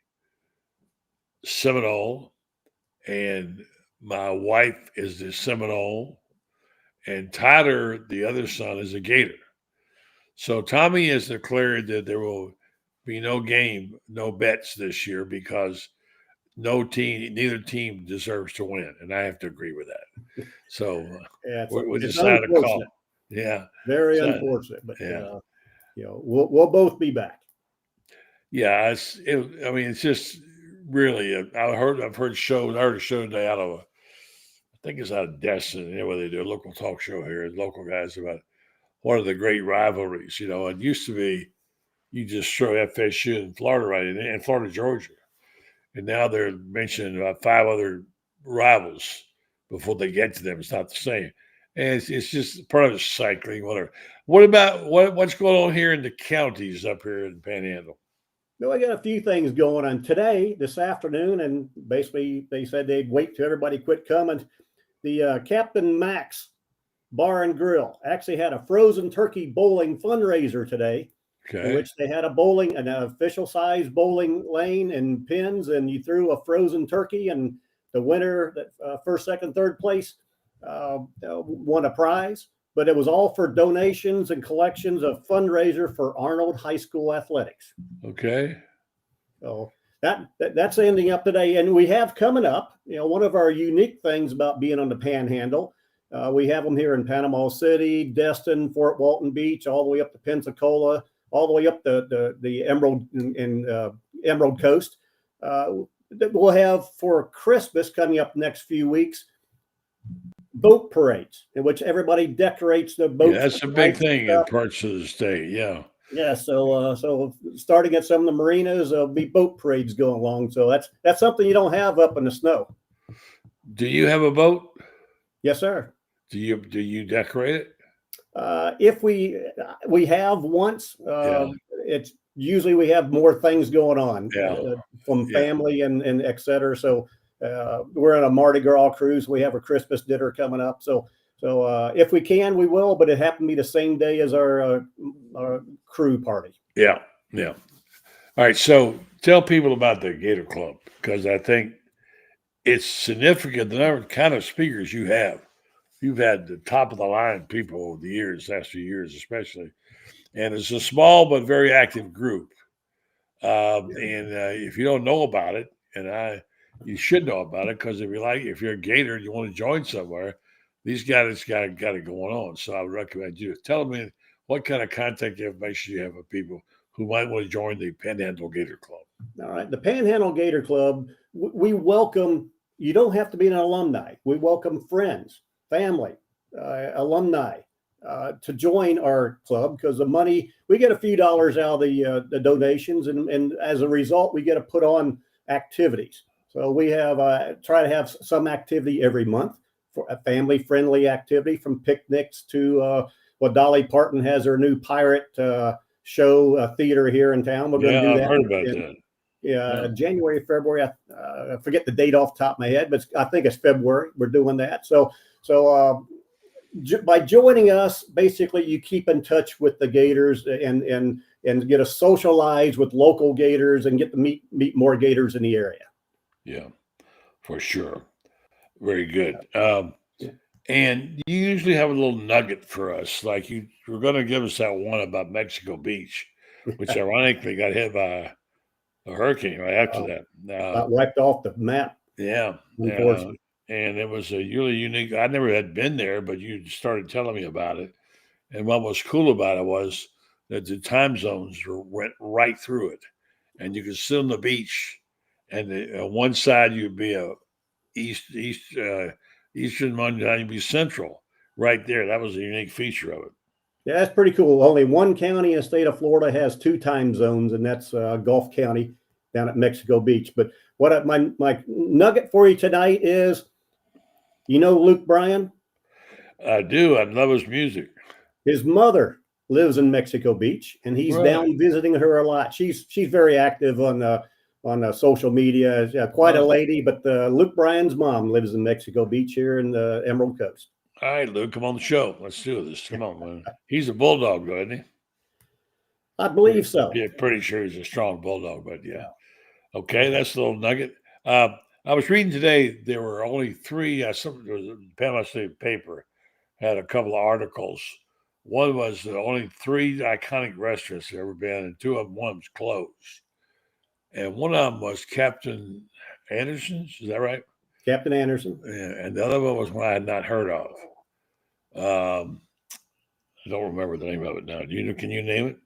Seminole and my wife is the Seminole and Tyler, the other son, is a Gator. So Tommy has declared that there will be no game, no bets this year because neither team deserves to win. And I have to agree with that. So we decided to call. Yeah. Very unfortunate, but we'll both be back. Yeah. It's just really, I've heard a show today out of I think it's out of Destin, where they do a local talk show here, local guys about one of the great rivalries. It used to be you just throw FSU in Florida right in, and Florida, Georgia. And now they're mentioning about 5 other rivals before they get to them. It's not the same. And it's just part of the cycling, whatever. What about what's going on here in the counties up here in Panhandle? No, I got a few things going on today, this afternoon, and basically they said they'd wait till everybody quit coming. The Captain Max Bar and Grill actually had a frozen turkey bowling fundraiser today, in which they had an official size bowling lane and pins, and you threw a frozen turkey, and the winner, first, second, third place, won a prize. But it was all for donations and collections of fundraiser for Arnold High School athletics. Okay. So that's ending up today. And we have coming up, one of our unique things about being on the Panhandle, we have them here in Panama City, Destin, Fort Walton Beach, all the way up to Pensacola, all the way up the Emerald and Emerald Coast. We'll have for Christmas coming up next few weeks, boat parades in which everybody decorates their boats. Yeah, that's a big thing in parts of the state. Yeah. Yeah. So starting at some of the marinas, there'll be boat parades going along. So that's something you don't have up in the snow. Do you have a boat? Yes, sir. Do you decorate it? If we have once, it's usually we have more things going on from family and et cetera. So we're on a Mardi Gras cruise. We have a Christmas dinner coming up. So if we can, we will, but it happened to be the same day as our crew party. Yeah. Yeah. All right. So tell people about the Gator Club, because I think it's significant the number of kind of speakers you have. You've had the top of the line people over the years, last few years especially. And it's a small but very active group. And if you don't know about it, you should know about it, because if you're a Gator and you want to join somewhere, these guys got it going on. So I would recommend you. Tell me what kind of contact information you have of people who might want to join the Panhandle Gator Club. All right. The Panhandle Gator Club, we welcome, you don't have to be an alumni. We welcome friends, family, alumni to join our club, because the money, we get a few dollars out of the donations, and as a result, we get to put on activities. So we have try to have some activity every month, for a family-friendly activity, from picnics to Dolly Parton has her new pirate show theater here in town. We're going to do that. I've heard about that. Yeah, January, February. I forget the date off the top of my head, but I think it's February. We're doing that. So by joining us, basically you keep in touch with the Gators and get to socialize with local Gators and get to meet more Gators in the area. Yeah, for sure. Very good. And you usually have a little nugget for us. Like you were going to give us that one about Mexico Beach, which ironically got hit by a hurricane right after that. Got wiped off the map. Yeah. Unfortunately. And it was a really unique. I never had been there, but you started telling me about it. And what was cool about it was that the time zones went right through it, and you could sit on the beach, and on one side you'd be a eastern one, you'd be central, right there. That was a unique feature of it. Yeah, that's pretty cool. Only one county in the state of Florida has 2 time zones, and that's Gulf County down at Mexico Beach. But what my nugget for you tonight is, Luke Bryan? I do. I love his music. His mother lives in Mexico Beach, and he's down visiting her a lot. She's very active on social media. Quite a lady, but Luke Bryan's mom lives in Mexico Beach here in the Emerald Coast. All right, Luke, come on the show. Let's do this. Come on, man. He's a bulldog, though, isn't he? I believe so. Yeah, pretty sure he's a strong bulldog, but yeah. Okay, that's a little nugget. I was reading today, there were only 3, the Panama State paper had a couple of articles. One was only 3 iconic restaurants there ever been, and 2 of them, one was closed. And one of them was Captain Anderson's, is that right? Captain Anderson. Yeah, and the other one was one I had not heard of. I don't remember the name of it now. Can you name it?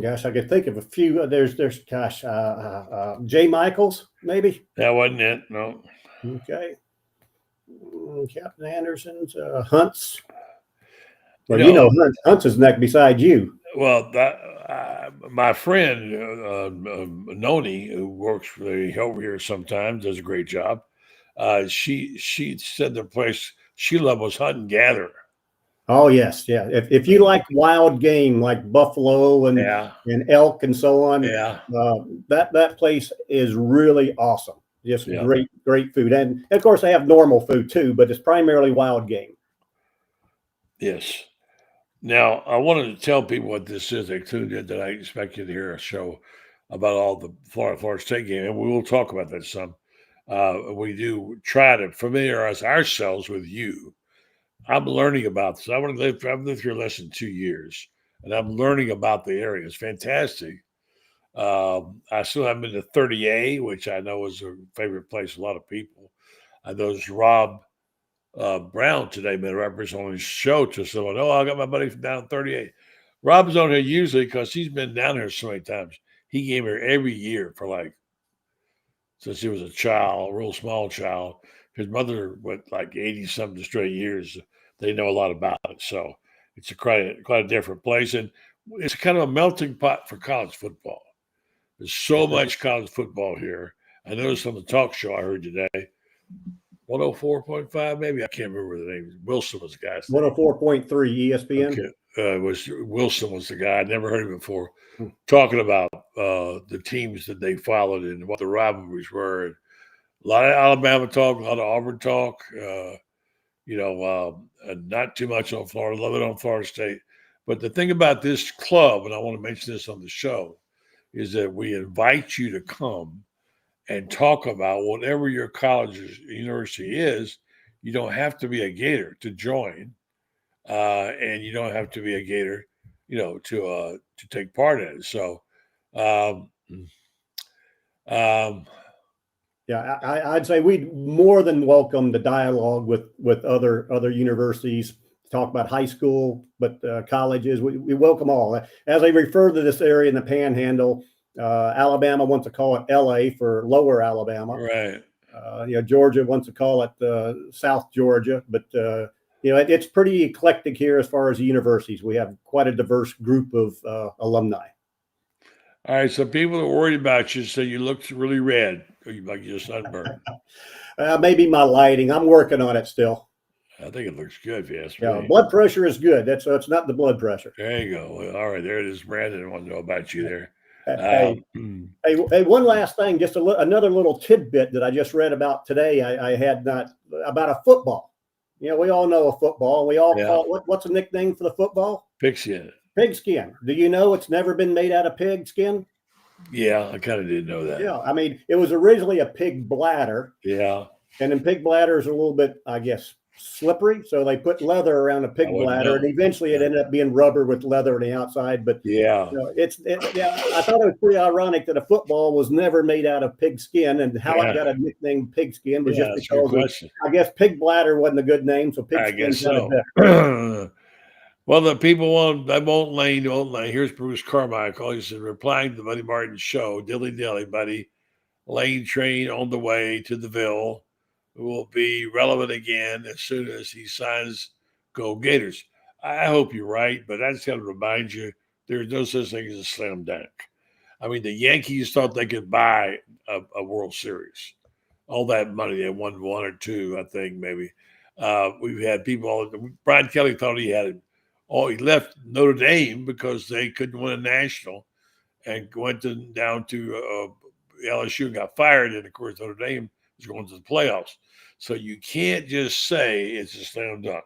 Gosh, I could think of a few. There's J. Michaels, maybe. That wasn't it. No. Okay. Captain Anderson's, Hunt's. Well, Hunt's is neck beside you. Well, my friend Noni, who works for the over here sometimes, does a great job. She said the place she loved was Hunt and Gather. Oh yes, yeah. If you like wild game like buffalo and elk and so on, that place is really awesome. Just great food, and of course they have normal food too, but it's primarily wild game. Yes. Now I wanted to tell people what this is. They tuned in that I expect you to hear a show about all the Florida State game, and we will talk about that some. We do try to familiarize ourselves with you. I'm learning about this. I've lived here less than 2 years, and I'm learning about the area. It's fantastic. I still haven't been to 30A, which I know is a favorite place of a lot of people. I know there's Rob Brown today been representing his show to someone. Oh, I got my buddy from down 38. Rob's on here usually because he's been down here so many times. He came here every year for since he was a child, a real small child. His mother went 80-something straight years. They know a lot about it. So it's quite a different place. And it's kind of a melting pot for college football. There's so much college football here. I noticed on the talk show I heard today, 104.5, maybe. I can't remember the name. Wilson was the guy's name. 104.3 ESPN. Okay. Wilson was the guy. I'd never heard him before. Talking about the teams that they followed and what the rivalries were. And a lot of Alabama talk, a lot of Auburn talk. Not too much on Florida. Love it on Florida State. But the thing about this club, and I want to mention this on the show, is that we invite you to come and talk about whatever your college or university is. You don't have to be a Gator to join, and you don't have to be a Gator, to take part in it. So, yeah, I'd say we'd more than welcome the dialogue with other universities to talk about high school, but colleges. We welcome all. As I refer to this area in the Panhandle, Alabama wants to call it LA for Lower Alabama. Right. Georgia wants to call it South Georgia, but it's pretty eclectic here as far as the universities. We have quite a diverse group of alumni. All right, so people are worried about you, so you look really red, like you're sunburned. Maybe my lighting. I'm working on it still. I think it looks good, if you ask me. Blood pressure is good. So it's not the blood pressure. There you go. All right, there it is. Brandon, I want to know about you there. Hey, one last thing, just another little tidbit that I just read about today. I had not about a football. We all know a football. We all call it, what's a nickname for the football? Pigskin. Pigskin. Do you know it's never been made out of pig skin? Yeah, I kind of didn't know that. Yeah, I mean, it was originally a pig bladder. Yeah. And then pig bladders are a little bit, I guess, slippery. So they put leather around a pig bladder, and eventually it ended up being rubber with leather on the outside. But yeah, I thought it was pretty ironic that a football was never made out of pig skin, and how it got a nickname pigskin was just because I guess pig bladder wasn't a good name, so pigskin. I guess so. Well, the people won't lane. Here's Bruce Carmichael. He said, replying to the Buddy Martin show, dilly dilly, buddy. Lane train on the way to the Ville will be relevant again as soon as he signs Go Gators. I hope you're right, but I just got to remind you, there's no such thing as a slam dunk. I mean, the Yankees thought they could buy a World Series. All that money, they won one or two, I think, maybe. We've had people, Brian Kelly thought he had it. He left Notre Dame because they couldn't win a national and went down to LSU and got fired. And, of course, Notre Dame is going to the playoffs. So you can't just say it's a slam dunk.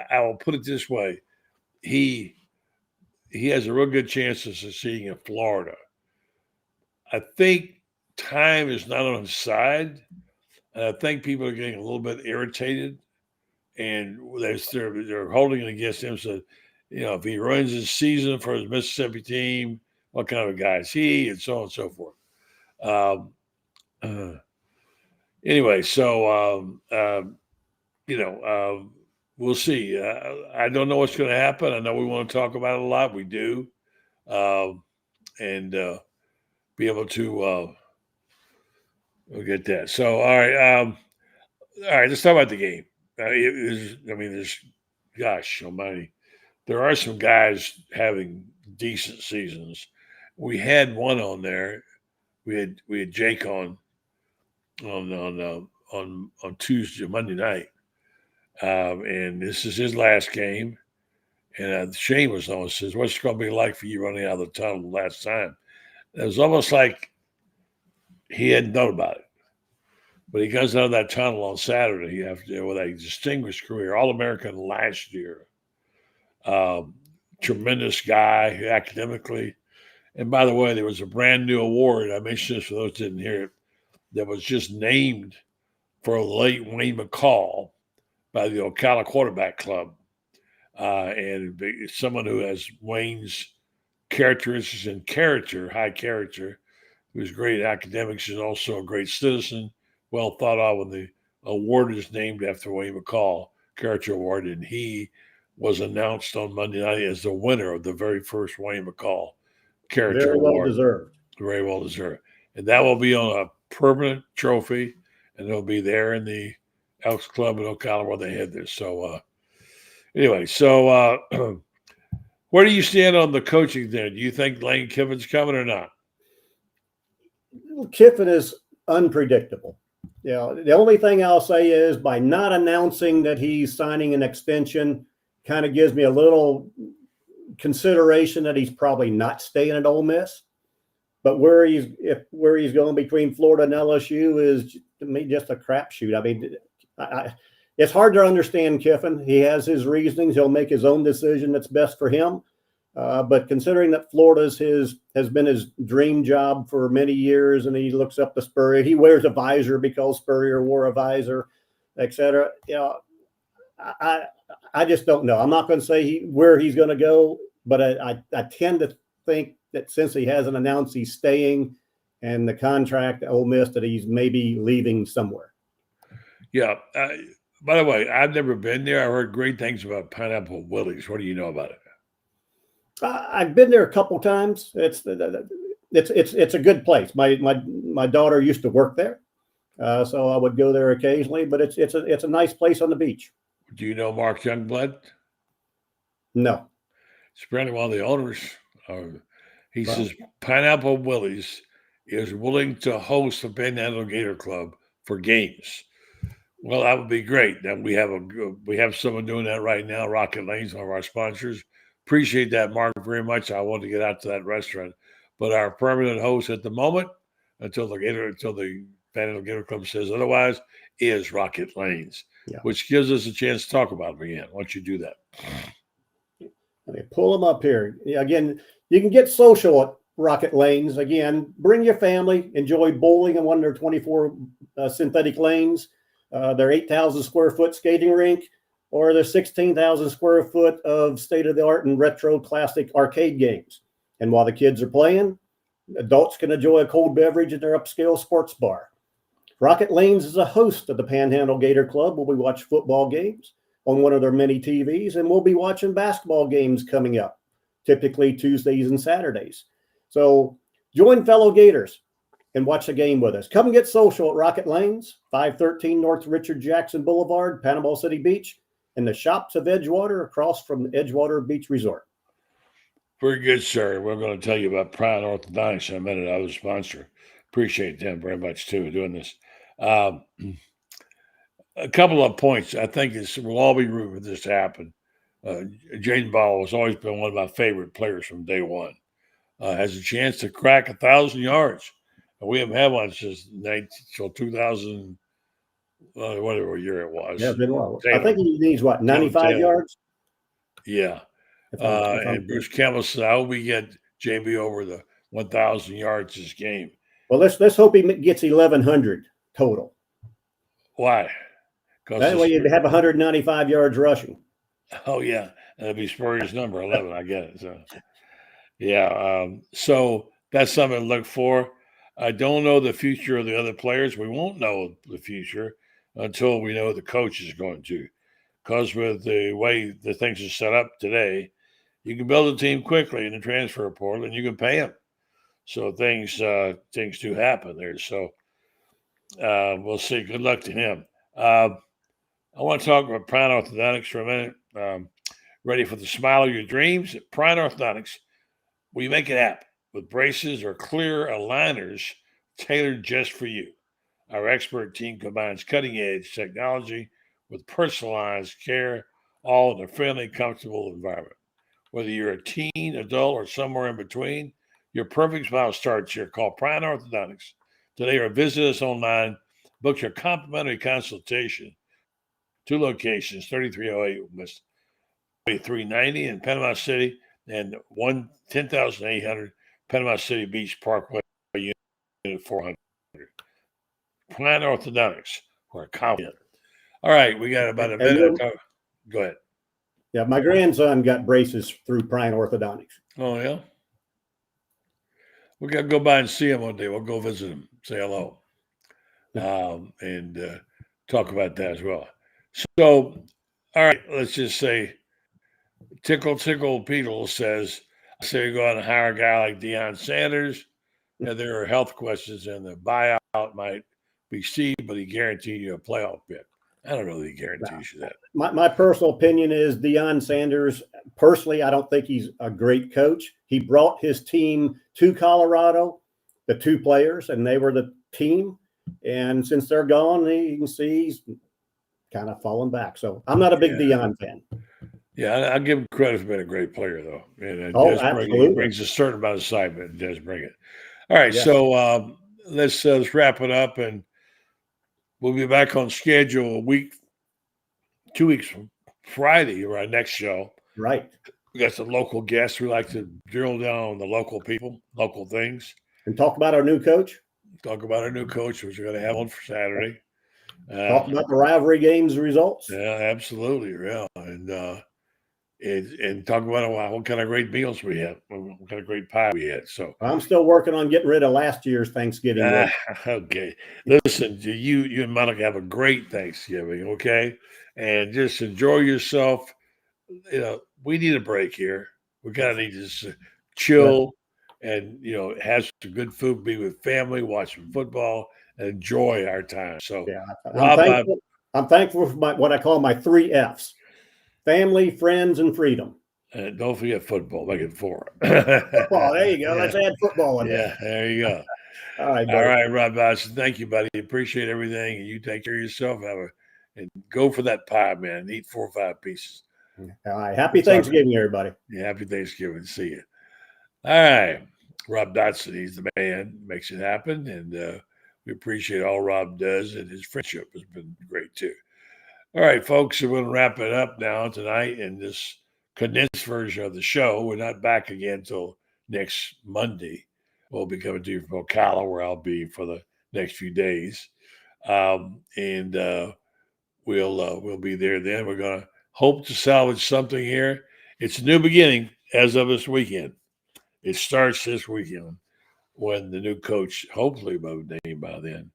I will put it this way. He has a real good chance of succeeding in Florida. I think time is not on his side. And I think people are getting a little bit irritated. And they're holding it against him. So, if he ruins his season for his Mississippi team, what kind of a guy is he? And so on and so forth. Anyway, so, we'll see. I don't know what's going to happen. I know we want to talk about it a lot. We do. And be able to we'll get that. So, all right, let's talk about the game. There's gosh almighty, there are some guys having decent seasons. We had one on there. We had Jake on Tuesday, Monday night, and this is his last game. And Shane was on. Says, "What's it going to be like for you running out of the tunnel the last time?" It was almost like he hadn't thought about it. But he comes out of that tunnel on Saturday with a distinguished career, All-American last year. Tremendous guy academically. And by the way, there was a brand new award. I mentioned this for those who didn't hear it, that was just named for the late Wayne McCall by the Ocala Quarterback Club. And someone who has Wayne's characteristics and character, high character. He was great academics and also a great citizen, well thought of. And the award is named after William McCall Character Award, and he was announced on Monday night as the winner of the very first William McCall Character Very well Award. deserved. Very well deserved. And that will be on a permanent trophy, and it'll be there in the Elks Club in Ocala where they had this. So anyway, so where do you stand on the coaching then? Do you think Lane Kiffin's coming or not? Kiffin is unpredictable. The only thing I'll say is by not announcing that he's signing an extension kind of gives me a little consideration that he's probably not staying at Ole Miss. But where he's going between Florida and LSU is, to me, just a crapshoot. I mean, it's hard to understand Kiffin. He has his reasonings. He'll make his own decision that's best for him. But considering that Florida's has been his dream job for many years, and he looks up to Spurrier, he wears a visor because Spurrier wore a visor, et cetera. I just don't know. I'm not going to say where he's going to go, but I tend to think that since he hasn't announced he's staying and the contract at Ole Miss, that he's maybe leaving somewhere. Yeah. By the way, I've never been there. I heard great things about Pineapple Willie's. What do you know about it? I've been there a couple times. It's a good place. My daughter used to work there, so I would go there occasionally. But it's a nice place on the beach. Do you know Mark Youngblood? No. It's apparently one of the owners. He says Pineapple Willie's is willing to host the Panhandle Gator Club for games. Well, that would be great. Then we have someone doing that right now. Rocket Lane's one of our sponsors. Appreciate that, Mark, very much. I want to get out to that restaurant, but our permanent host at the moment, until the Panhandle Gator Club says otherwise, is Rocket Lane's, which gives us a chance to talk about them again. Why don't you do that? Let me pull them up here. Again, you can get social at Rocket Lanes. Again, bring your family, enjoy bowling in one of their 24 synthetic lanes, their 8,000 square foot skating rink, or their 16,000 square foot of state-of-the-art and retro classic arcade games. And while the kids are playing, adults can enjoy a cold beverage at their upscale sports bar. Rocket Lanes is a host of the Panhandle Gator Club, where we watch football games on one of their many TVs, and we'll be watching basketball games coming up, typically Tuesdays and Saturdays. So join fellow Gators and watch a game with us. Come get social at Rocket Lanes, 513 North Richard Jackson Boulevard, Panama City Beach, in the shops of Edgewater across from the Edgewater Beach Resort. Very good, sir. We're going to tell you about Prime Orthodontics in a minute. I was a sponsor. Appreciate them very much, too, doing this. A couple of points. I think we'll all be rooting for this to happen. Jaden Ball has always been one of my favorite players from day one. Has a chance to crack 1,000 yards. And we haven't had one since 2000. Whatever year it was. Yeah, been a while. I think he needs 95 yards? Yeah. And Bruce Campbell said, I hope we get JB over the 1,000 yards this game. Well, let's hope he gets 1,100 total. Why? That way you'd have 195 yards rushing. Oh, yeah. That'd be Spurrier's number 11. I get it. So, yeah. So that's something to look for. I don't know the future of the other players. We won't know the future until we know the coach is going to. Because with the way the things are set up today, you can build a team quickly in the transfer portal and you can pay them. So things do happen there. So we'll see. Good luck to him. I want to talk about Prime Orthodontics for a minute. Ready for the smile of your dreams? At Prime Orthodontics, we make it happen with braces or clear aligners tailored just for you. Our expert team combines cutting-edge technology with personalized care, all in a friendly, comfortable environment. Whether you're a teen, adult, or somewhere in between, your perfect smile starts here. Call Prime Orthodontics today or visit us online. Book your complimentary consultation. 2 locations, 3308 West 390 in Panama City and 10,800 Panama City Beach Parkway, Unit 400. Prime Orthodontics, we're confident. All right, we got about a minute. Go ahead. Yeah, my grandson got braces through Prime Orthodontics. Oh, yeah? We got to go by and see him one day. We'll go visit him, say hello, and talk about that as well. So, all right, let's just say Tickle Peedle says, I say go out and hire a guy like Deion Sanders. And there are health questions, and the buyout might be steep, but he guaranteed you a playoff bid. I don't know that he guarantees you that. My personal opinion is Deion Sanders, personally, I don't think he's a great coach. He brought his team to Colorado, the two players, and they were the team. And since they're gone, you can see he's kind of fallen back. So I'm not a big Deion fan. Yeah, I give him credit for being a great player, though. And absolutely. He brings a certain amount of excitement and does bring it. All right, so let's wrap it up, and we'll be back on schedule 2 weeks from Friday, or our next show. Right. We got some local guests. We like to drill down on the local people, local things. And talk about our new coach. Talk about our new coach, which we're going to have on for Saturday. Talk about the rivalry games results. Yeah, absolutely. Yeah. And talk about what kind of great meals we had, what kind of great pie we had. So I'm still working on getting rid of last year's Thanksgiving. Okay. Listen, you and Monica have a great Thanksgiving, okay? And just enjoy yourself. You know, we need a break here. We kind of need to just chill and, have some good food, be with family, watch some football, and enjoy our time. So, I'm thankful for what I call my 3 Fs. Family, friends, and freedom. And don't forget football. Make it 4. Football. There you go. Let's add football in there. Yeah, there you go. All right, buddy. All right, Rob Dotson. Thank you, buddy. Appreciate everything. And you take care of yourself. And go for that pie, man. Eat 4 or 5 pieces. All right. Happy Thanksgiving, everybody. Yeah, happy Thanksgiving. See you. All right. Rob Dotson, he's the man. Makes it happen. And we appreciate all Rob does. And his friendship has been great, too. All right, folks, we're going to wrap it up now tonight in this condensed version of the show. We're not back again until next Monday. We'll be coming to you from Ocala, where I'll be for the next few days. We'll be there then. We're going to hope to salvage something here. It's a new beginning as of this weekend. It starts this weekend when the new coach hopefully will be named by then.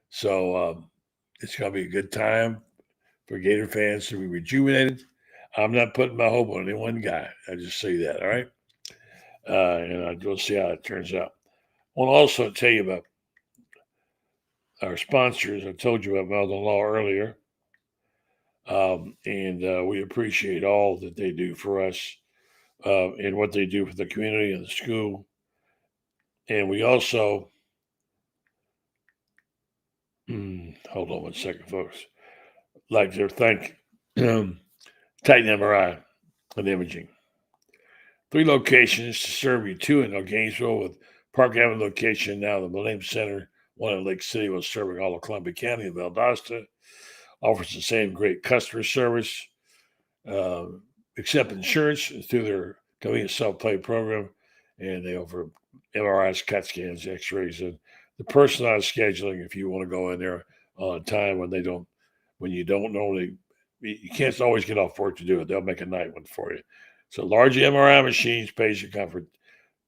So it's going to be a good time for Gator fans to be rejuvenated. I'm not putting my hope on any one guy. I just say that, all right? And we'll see how it turns out. I want to also tell you about our sponsors. I told you about Meldon Law earlier. And we appreciate all that they do for us and what they do for the community and the school. And we also, hold on one second, folks. Like to thank Titan MRI and Imaging. 3 locations to serve you, 2 in Gainesville with Park Avenue location now, the Millennium Center, 1 in Lake City was serving all of Columbia County and Valdosta. Offers the same great customer service, accept insurance through their convenient self-pay program, and they offer MRIs, CAT scans, X-rays, and the personalized scheduling if you want to go in there on a time when you don't normally, you can't always get off work to do it. They'll make a night one for you. So large MRI machines, patient comfort,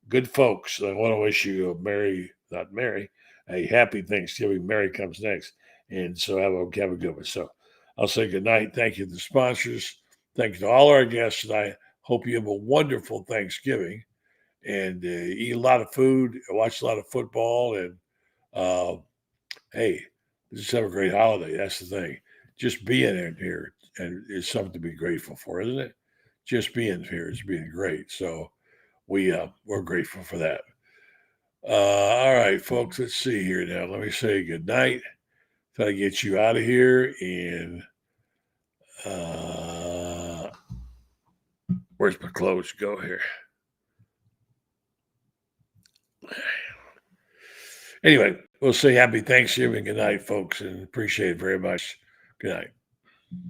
good folks. I want to wish you a happy Thanksgiving. Merry comes next. And so have a good one. So I'll say good night. Thank you to the sponsors. Thank you to all our guests. And I hope you have a wonderful Thanksgiving and eat a lot of food, watch a lot of football. And hey, just have a great holiday. That's the thing. Just being in here and is something to be grateful for, isn't it? Just being here is being great. So we're grateful for that. All right, folks, let's see here now. Let me say good night. Try to get you out of here. And where's my clothes go here? Anyway, we'll say happy Thanksgiving. Good night, folks, and appreciate it very much. Good night.